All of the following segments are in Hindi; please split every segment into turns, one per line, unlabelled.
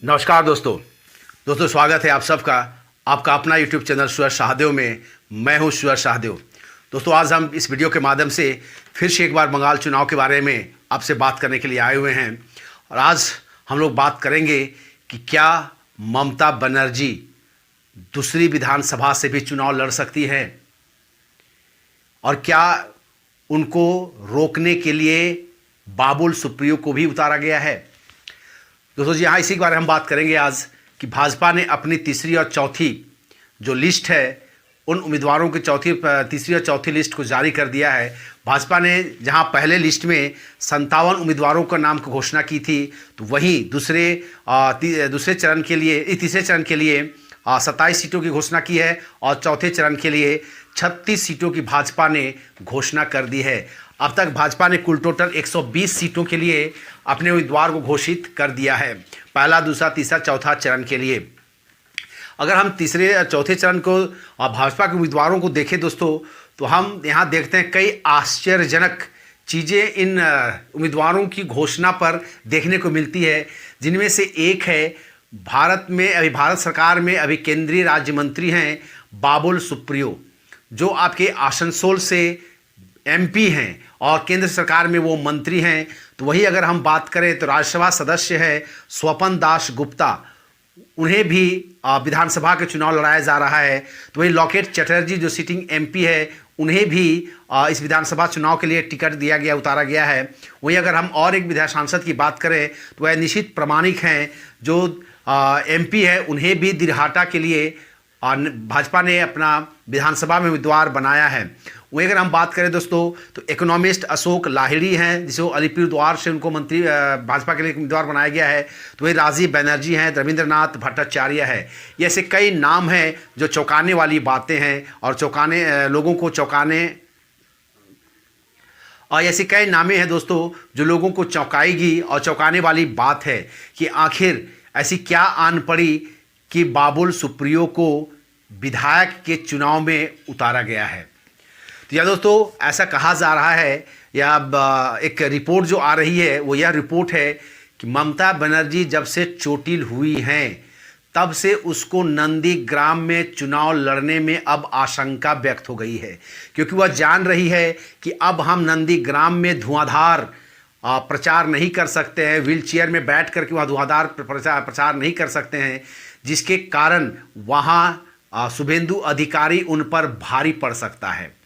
नमस्कार दोस्तों स्वागत है आप सबका आपका अपना YouTube चैनल सूरज शाहदेव में। मैं हूं सूरज शाहदेव। दोस्तों आज हम इस वीडियो के माध्यम से फिर से एक बार बंगाल चुनाव के बारे में आपसे बात करने के लिए आए हुए हैं और आज हम लोग बात करेंगे कि क्या ममता बनर्जी दूसरी विधानसभा से भी चुनाव लड़ सकती हैं और क्या उनको रोकने के लिए बाबुल सुप्रियो को भी उतारा गया है। दोस्तों जी हाँ, इसी के बारे में हम बात करेंगे आज कि भाजपा ने अपनी तीसरी और चौथी जो लिस्ट है उन उम्मीदवारों की तीसरी और चौथी लिस्ट को जारी कर दिया है। भाजपा ने जहां पहले लिस्ट में 57 उम्मीदवारों का नाम की घोषणा की थी, तो वहीं तीसरे चरण के लिए 27 सीटों की घोषणा की है और चौथे चरण के लिए 36 सीटों की भाजपा ने घोषणा कर दी है। अब तक भाजपा ने कुल टोटल 120 सीटों के लिए अपने उम्मीदवार को घोषित कर दिया है, पहला, दूसरा, तीसरा, चौथा चरण के लिए। अगर हम तीसरे या चौथे चरण को भाजपा के उम्मीदवारों को देखें दोस्तों, तो हम यहाँ देखते हैं कई आश्चर्यजनक चीज़ें इन उम्मीदवारों की घोषणा पर देखने को मिलती है, जिनमें से एक है भारत सरकार में अभी केंद्रीय राज्य मंत्री हैं बाबुल सुप्रियो, जो आपके आसनसोल से एमपी हैं और केंद्र सरकार में वो मंत्री हैं। तो वही अगर हम बात करें तो राज्यसभा सदस्य है स्वपन दास गुप्ता, उन्हें भी विधानसभा के चुनाव लड़ाया जा रहा है। तो वही लॉकेट चटर्जी जो सिटिंग एमपी है, उन्हें भी इस विधानसभा चुनाव के लिए टिकट उतारा गया है। वहीं अगर हम और एक विधायक सांसद की बात करें तो वह निशित प्रामाणिक हैं जो एमपी है, उन्हें भी दिरहाटा के लिए भाजपा ने अपना विधानसभा में उम्मीदवार बनाया है। वहीं अगर हम बात करें दोस्तों तो इकोनॉमिस्ट अशोक लाहिड़ी हैं, जिसे अलीपुरद्वार से उनको मंत्री भाजपा के लिए उम्मीदवार बनाया गया है। तो वही राजीव बनर्जी हैं, रविंद्रनाथ भट्टाचार्य है। ये ऐसे कई नाम हैं जो चौंकाने वाली बातें हैं और लोगों को चौंकाने और ऐसे कई नामें हैं दोस्तों जो लोगों को चौंकाएगी और चौंकाने वाली बात है कि आखिर ऐसी क्या आन पड़ी कि बाबुल सुप्रियो को विधायक के चुनाव में उतारा गया है। तो यह दोस्तों ऐसा कहा जा रहा है, या एक रिपोर्ट जो आ रही है वो यह रिपोर्ट है कि ममता बनर्जी जब से चोटिल हुई हैं तब से उसको नंदीग्राम में चुनाव लड़ने में अब आशंका व्यक्त हो गई है, क्योंकि वह जान रही है कि अब हम नंदीग्राम में धुआंधार प्रचार नहीं कर सकते हैं, व्हील चेयर में बैठ करके वहाँ धुआंधार प्रचार नहीं कर सकते हैं, जिसके कारण वहाँ शुभेंदु अधिकारी उन पर भारी पड़ सकता है।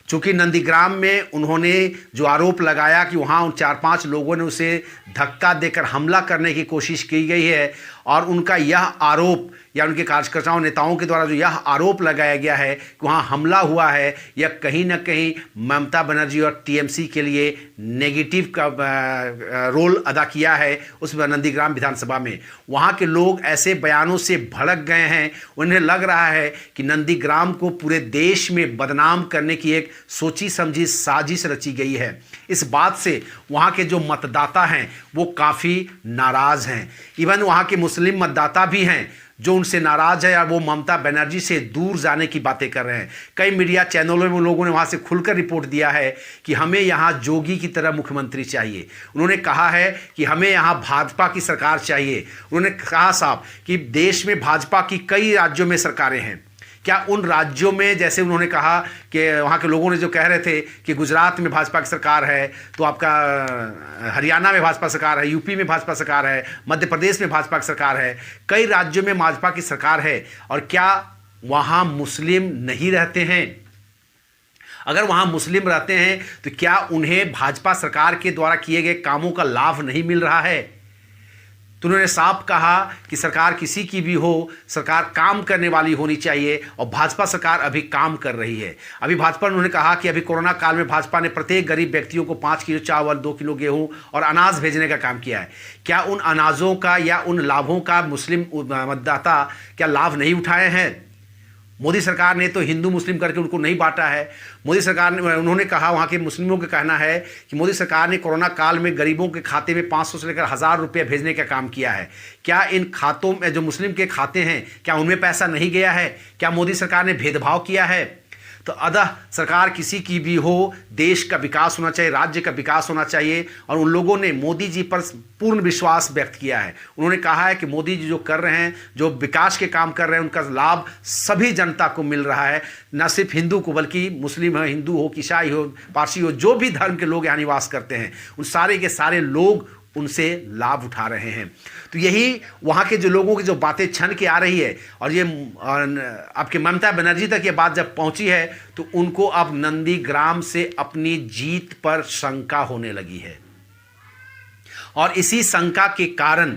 चूँकि नंदीग्राम में उन्होंने जो आरोप लगाया कि वहाँ उन 4-5 लोगों ने उसे धक्का देकर हमला करने की कोशिश की गई है और उनका यह आरोप या उनके कार्यकर्ताओं नेताओं के द्वारा जो यह आरोप लगाया गया है कि वहाँ हमला हुआ है, यह कहीं ना कहीं ममता बनर्जी और टीएमसी के लिए नेगेटिव का रोल अदा किया है उस नंदीग्राम विधानसभा में। वहाँ के लोग ऐसे बयानों से भड़क गए हैं, उन्हें लग रहा है कि नंदीग्राम को पूरे देश में बदनाम करने की एक सोची समझी साजिश रची गई है। इस बात से वहाँ के जो मतदाता हैं वो काफ़ी नाराज़ हैं। इवन वहाँ के मुस्लिम मतदाता भी हैं जो उनसे नाराज है या वो ममता बनर्जी से दूर जाने की बातें कर रहे हैं। कई मीडिया चैनलों में लोगों ने वहाँ से खुलकर रिपोर्ट दिया है कि हमें यहाँ जोगी की तरह मुख्यमंत्री चाहिए। उन्होंने कहा है कि हमें यहाँ भाजपा की सरकार चाहिए। उन्होंने कहा साहब कि देश में भाजपा की कई राज्यों में सरकारें हैं, क्या उन राज्यों में, जैसे उन्होंने कहा कि वहाँ के लोगों ने जो कह रहे थे कि गुजरात में भाजपा की सरकार है, तो आपका हरियाणा में भाजपा सरकार है, यूपी में भाजपा सरकार है, मध्य प्रदेश में भाजपा की सरकार है, कई राज्यों में भाजपा की सरकार है, और क्या वहाँ मुस्लिम नहीं रहते हैं? अगर वहाँ मुस्लिम रहते हैं तो क्या उन्हें भाजपा सरकार के द्वारा किए गए कामों का लाभ नहीं मिल रहा है? तो उन्होंने साफ कहा कि सरकार किसी की भी हो, सरकार काम करने वाली होनी चाहिए और भाजपा सरकार अभी काम कर रही है। अभी भाजपा उन्होंने कहा कि अभी कोरोना काल में भाजपा ने प्रत्येक गरीब व्यक्तियों को 5 किलो चावल, 2 किलो गेहूं और अनाज भेजने का काम किया है। क्या उन अनाजों का या उन लाभों का मुस्लिम मतदाता क्या लाभ नहीं उठाए हैं? मोदी सरकार ने तो हिंदू मुस्लिम करके उनको नहीं बांटा है। मोदी सरकार ने, उन्होंने कहा, वहाँ के मुस्लिमों का कहना है कि मोदी सरकार ने कोरोना काल में गरीबों के खाते में 500 से लेकर 1000 रुपये भेजने का काम किया है। क्या इन खातों में जो मुस्लिम के खाते हैं क्या उनमें पैसा नहीं गया है? क्या मोदी सरकार ने भेदभाव किया है? तो अतः सरकार किसी की भी हो, देश का विकास होना चाहिए, राज्य का विकास होना चाहिए। और उन लोगों ने मोदी जी पर पूर्ण विश्वास व्यक्त किया है। उन्होंने कहा है कि मोदी जी जो कर रहे हैं, जो विकास के काम कर रहे हैं, उनका लाभ सभी जनता को मिल रहा है, न सिर्फ हिंदू को बल्कि मुस्लिम हो, हिंदू हो, ईसाई हो, पारसी हो, जो भी धर्म के लोग यहाँ निवास करते हैं, उन सारे के सारे लोग उनसे लाभ उठा रहे हैं। तो यही वहाँ के जो लोगों की जो बातें छन के आ रही है, और ये आपके ममता बनर्जी तक ये बात जब पहुँची है तो उनको अब नंदीग्राम से अपनी जीत पर शंका होने लगी है। और इसी शंका के कारण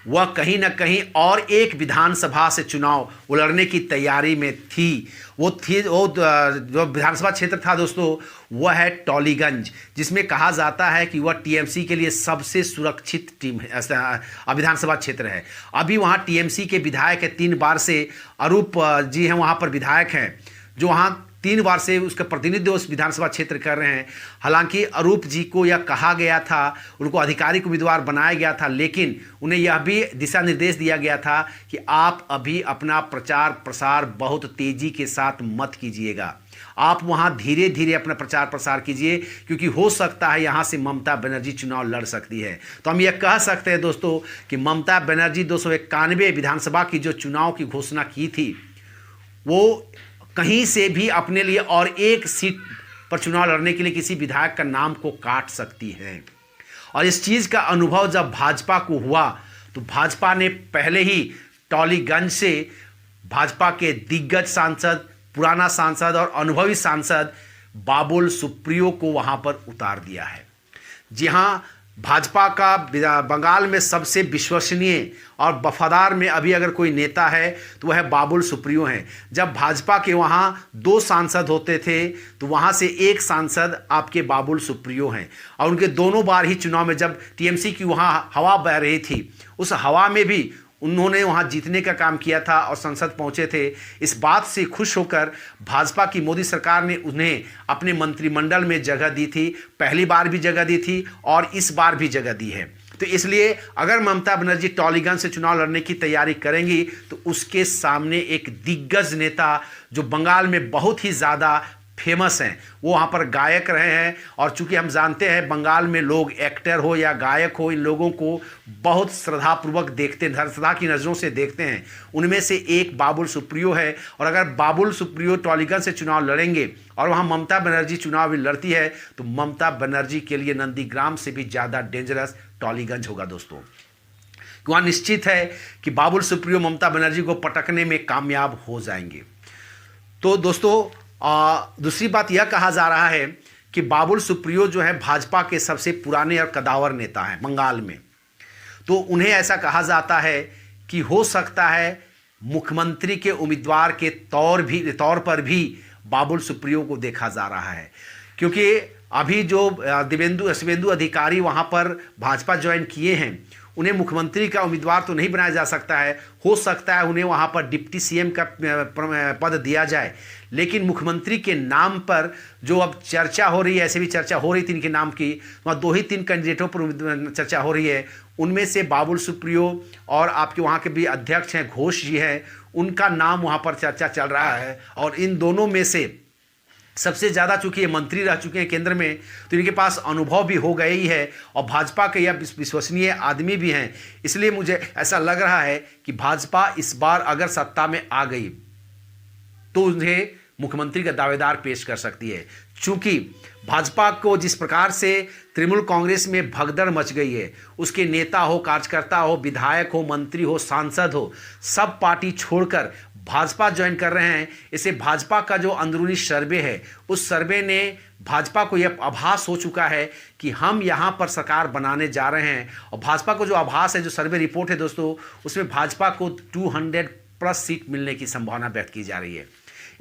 वह कहीं ना कहीं और एक विधानसभा से चुनाव लड़ने की तैयारी में थी। वो जो विधानसभा क्षेत्र था दोस्तों, वह है टॉलीगंज, जिसमें कहा जाता है कि वह टीएमसी के लिए सबसे सुरक्षित विधानसभा क्षेत्र है। अभी वहाँ टीएमसी के विधायक है, 3 बार से अरूप जी हैं वहाँ पर विधायक हैं, जो वहाँ 3 बार से उसका प्रतिनिधित्व उस विधानसभा क्षेत्र कर रहे हैं। हालांकि अरूप जी को यह कहा गया था, उनको आधिकारिक उम्मीदवार बनाया गया था, लेकिन उन्हें यह भी दिशा निर्देश दिया गया था कि आप अभी अपना प्रचार प्रसार बहुत तेज़ी के साथ मत कीजिएगा, आप वहाँ धीरे धीरे अपना प्रचार प्रसार कीजिए, क्योंकि हो सकता है यहाँ से ममता बनर्जी चुनाव लड़ सकती है। तो हम ये कह सकते हैं दोस्तों कि ममता बनर्जी 291 विधानसभा की जो चुनाव की घोषणा की थी, वो कहीं से भी अपने लिए और एक सीट पर चुनाव लड़ने के लिए किसी विधायक का नाम को काट सकती है। और इस चीज़ का अनुभव जब भाजपा को हुआ तो भाजपा ने पहले ही टॉलीगंज से भाजपा के दिग्गज सांसद, पुराना सांसद और अनुभवी सांसद बाबुल सुप्रियो को वहां पर उतार दिया है। जी हाँ, भाजपा का बंगाल में सबसे विश्वसनीय और वफादार में अभी अगर कोई नेता है तो वह है बाबुल सुप्रियो हैं। जब भाजपा के वहाँ 2 सांसद होते थे तो वहाँ से एक सांसद आपके बाबुल सुप्रियो हैं, और उनके दोनों बार ही चुनाव में जब टीएमसी की वहाँ हवा बह रही थी, उस हवा में भी उन्होंने वहाँ जीतने का काम किया था और संसद पहुँचे थे। इस बात से खुश होकर भाजपा की मोदी सरकार ने उन्हें अपने मंत्रिमंडल में जगह दी थी, पहली बार भी जगह दी थी और इस बार भी जगह दी है। तो इसलिए अगर ममता बनर्जी टॉलीगंज से चुनाव लड़ने की तैयारी करेंगी तो उसके सामने एक दिग्गज नेता जो बंगाल में बहुत ही ज़्यादा फेमस हैं, वो वहाँ पर गायक रहे हैं। और चूंकि हम जानते हैं बंगाल में लोग एक्टर हो या गायक हो, इन लोगों को बहुत श्रद्धापूर्वक देखते हैं, श्रद्धा की नज़रों से देखते हैं। उनमें से एक बाबुल सुप्रियो है। और अगर बाबुल सुप्रियो टॉलीगंज से चुनाव लड़ेंगे और वहाँ ममता बनर्जी चुनाव भी लड़ती है तो ममता बनर्जी के लिए नंदीग्राम से भी ज़्यादा डेंजरस टॉलीगंज होगा दोस्तों। वहाँ निश्चित है कि बाबुल सुप्रियो ममता बनर्जी को पटकने में कामयाब हो जाएंगे। तो दोस्तों दूसरी बात यह कहा जा रहा है कि बाबुल सुप्रियो जो है भाजपा के सबसे पुराने और कदावर नेता हैं बंगाल में। तो उन्हें ऐसा कहा जाता है कि हो सकता है मुख्यमंत्री के उम्मीदवार के तौर पर भी बाबुल सुप्रियो को देखा जा रहा है, क्योंकि अभी जो शुभेंदु अधिकारी वहाँ पर भाजपा ज्वाइन किए हैं, उन्हें मुख्यमंत्री का उम्मीदवार तो नहीं बनाया जा सकता है। हो सकता है उन्हें वहाँ पर डिप्टी सीएम का पद दिया जाए, लेकिन मुख्यमंत्री के नाम पर जो अब चर्चा हो रही है, ऐसे भी चर्चा हो रही थी इनके नाम की, वहाँ 2 ही 3 कैंडिडेटों पर चर्चा हो रही है। उनमें से बाबुल सुप्रियो और आपके वहाँ के भी अध्यक्ष हैं घोष जी हैं, उनका नाम वहाँ पर चर्चा चल रहा है। और इन दोनों में से सबसे ज़्यादा चूंकि ये मंत्री रह चुके हैं केंद्र में, तो इनके पास अनुभव भी हो गया ही है और भाजपा के यह विश्वसनीय आदमी भी हैं। इसलिए मुझे ऐसा लग रहा है कि भाजपा इस बार अगर सत्ता में आ गई तो उन्हें मुख्यमंत्री का दावेदार पेश कर सकती है। चूंकि भाजपा को जिस प्रकार से तृणमूल कांग्रेस में भगदड़ मच गई है, उसके नेता हो, कार्यकर्ता हो, विधायक हो, मंत्री हो, सांसद हो, सब पार्टी छोड़कर भाजपा ज्वाइन कर रहे हैं। इसे भाजपा का जो अंदरूनी सर्वे है, उस सर्वे ने भाजपा को यह आभास हो चुका है कि हम यहाँ पर सरकार बनाने जा रहे हैं। और भाजपा को जो आभास है, जो सर्वे रिपोर्ट है दोस्तों, उसमें भाजपा को 200+ सीट मिलने की संभावना व्यक्त की जा रही है।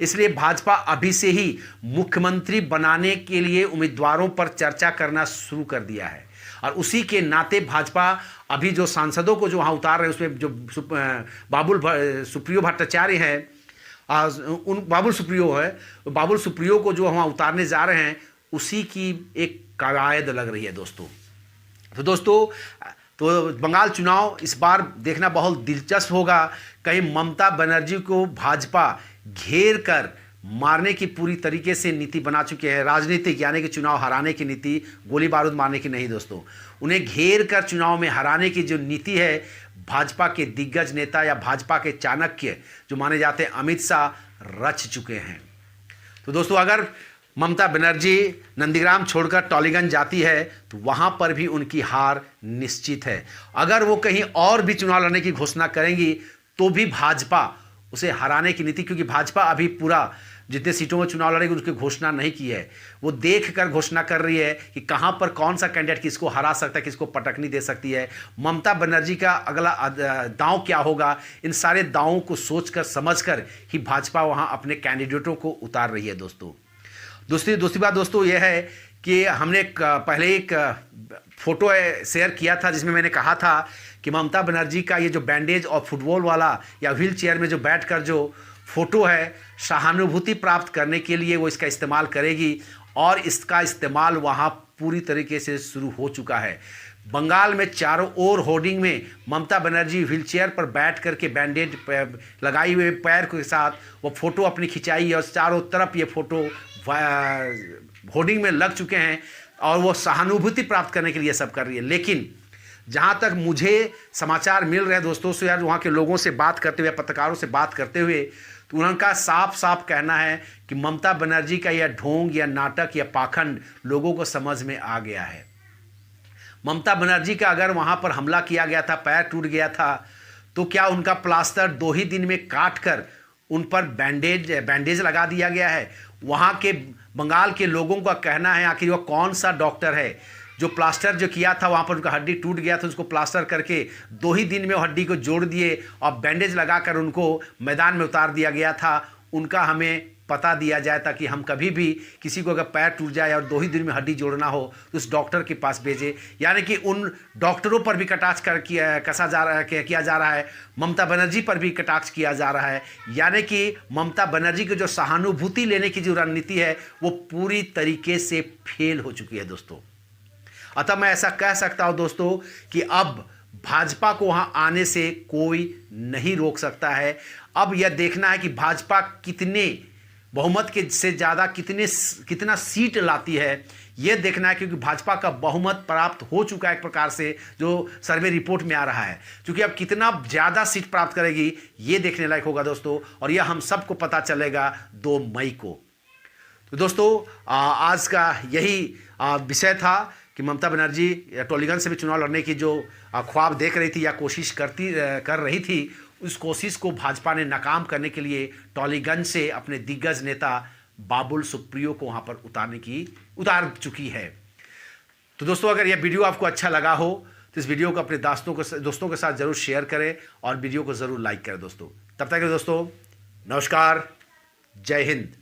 इसलिए भाजपा अभी से ही मुख्यमंत्री बनाने के लिए उम्मीदवारों पर चर्चा करना शुरू कर दिया है। और उसी के नाते भाजपा अभी जो सांसदों को जो वहाँ उतार रहे हैं, उसमें जो बाबुल सुप्रियो भट्टाचार्य हैं, बाबुल सुप्रियो को जो वहाँ उतारने जा रहे हैं, उसी की एक कवायद लग रही है दोस्तों। तो दोस्तों, तो बंगाल चुनाव इस बार देखना बहुत दिलचस्प होगा। कहीं ममता बनर्जी को भाजपा घेर कर मारने की पूरी तरीके से नीति बना चुके हैं। राजनीतिक यानी कि चुनाव हराने की नीति, गोली बारूद मारने की नहीं दोस्तों। उन्हें घेर कर चुनाव में हराने की जो नीति है, भाजपा के दिग्गज नेता या भाजपा के चाणक्य जो माने जाते हैं अमित शाह रच चुके हैं। तो दोस्तों अगर ममता बनर्जी नंदीग्राम छोड़कर टॉलीगंज जाती है तो वहां पर भी उनकी हार निश्चित है। अगर वो कहीं और भी चुनाव लड़ने की घोषणा करेंगी तो भी भाजपा उसे हराने की नीति, क्योंकि भाजपा अभी पूरा जितने सीटों में चुनाव लड़ेगी उसकी घोषणा नहीं की है, वो देख कर घोषणा कर रही है कि कहां पर कौन सा कैंडिडेट किसको हरा सकता है, किसको पटकनी दे सकती है। ममता बनर्जी का अगला दांव क्या होगा, इन सारे दांवों को सोचकर समझकर ही भाजपा वहां अपने कैंडिडेटों को उतार रही है दोस्तों। दूसरी बात दोस्तों यह है कि हमने पहले एक फोटो शेयर किया था जिसमें मैंने कहा था कि ममता बनर्जी का ये जो बैंडेज और फुटबॉल वाला या व्हील चेयर में जो बैठकर जो फोटो है, सहानुभूति प्राप्त करने के लिए वो इसका इस्तेमाल करेगी और इसका इस्तेमाल वहाँ पूरी तरीके से शुरू हो चुका है। बंगाल में चारों ओर होर्डिंग में ममता बनर्जी व्हील चेयर पर बैठ करके बैंडेज लगाई हुए पैर के साथ वो फोटो अपनी खिंचाई और चारों तरफ ये फोटो होर्डिंग में लग चुके हैं और वो सहानुभूति प्राप्त करने के लिए सब कर रही है। लेकिन जहाँ तक मुझे समाचार मिल रहे हैं दोस्तों से, यार वहाँ के लोगों से बात करते हुए, पत्रकारों से बात करते हुए, तो उनका साफ साफ कहना है कि ममता बनर्जी का यह ढोंग या नाटक या पाखंड लोगों को समझ में आ गया है। ममता बनर्जी का अगर वहाँ पर हमला किया गया था, पैर टूट गया था, तो क्या उनका प्लास्टर 2 ही दिन में काट कर उन पर बैंडेज लगा दिया गया है? वहाँ के बंगाल के लोगों का कहना है आखिर वह कौन सा डॉक्टर है जो प्लास्टर जो किया था, वहाँ पर उनका हड्डी टूट गया था, उसको प्लास्टर करके 2 ही दिन में वो हड्डी को जोड़ दिए और बैंडेज लगाकर उनको मैदान में उतार दिया गया था। उनका हमें पता दिया जाए ताकि हम कभी भी किसी को अगर पैर टूट जाए और 2 ही दिन में हड्डी जोड़ना हो तो उस डॉक्टर के पास भेजे। यानी कि उन डॉक्टरों पर भी कटाक्ष किया जा रहा है, ममता बनर्जी पर भी कटाक्ष किया जा रहा है। यानी कि ममता बनर्जी की जो सहानुभूति लेने की जो रणनीति है वो पूरी तरीके से फेल हो चुकी है दोस्तों। अतः मैं ऐसा कह सकता हूं दोस्तों कि अब भाजपा को वहां आने से कोई नहीं रोक सकता है। अब यह देखना है कि भाजपा कितने बहुमत के से ज़्यादा कितना सीट लाती है, यह देखना है, क्योंकि भाजपा का बहुमत प्राप्त हो चुका है एक प्रकार से, जो सर्वे रिपोर्ट में आ रहा है। क्योंकि अब कितना ज़्यादा सीट प्राप्त करेगी ये देखने लायक होगा दोस्तों, और यह हम सबको पता चलेगा 2 मई को। तो दोस्तों आज का यही विषय था कि ममता बनर्जी टॉलीगंज से भी चुनाव लड़ने की जो ख्वाब देख रही थी या कोशिश कर रही थी, उस कोशिश को भाजपा ने नाकाम करने के लिए टॉलीगंज से अपने दिग्गज नेता बाबुल सुप्रियो को वहां पर उतार चुकी है। तो दोस्तों अगर यह वीडियो आपको अच्छा लगा हो तो इस वीडियो को अपने दोस्तों के साथ जरूर शेयर करें और वीडियो को जरूर लाइक करें दोस्तों। तब तक दोस्तों नमस्कार, जय हिंद।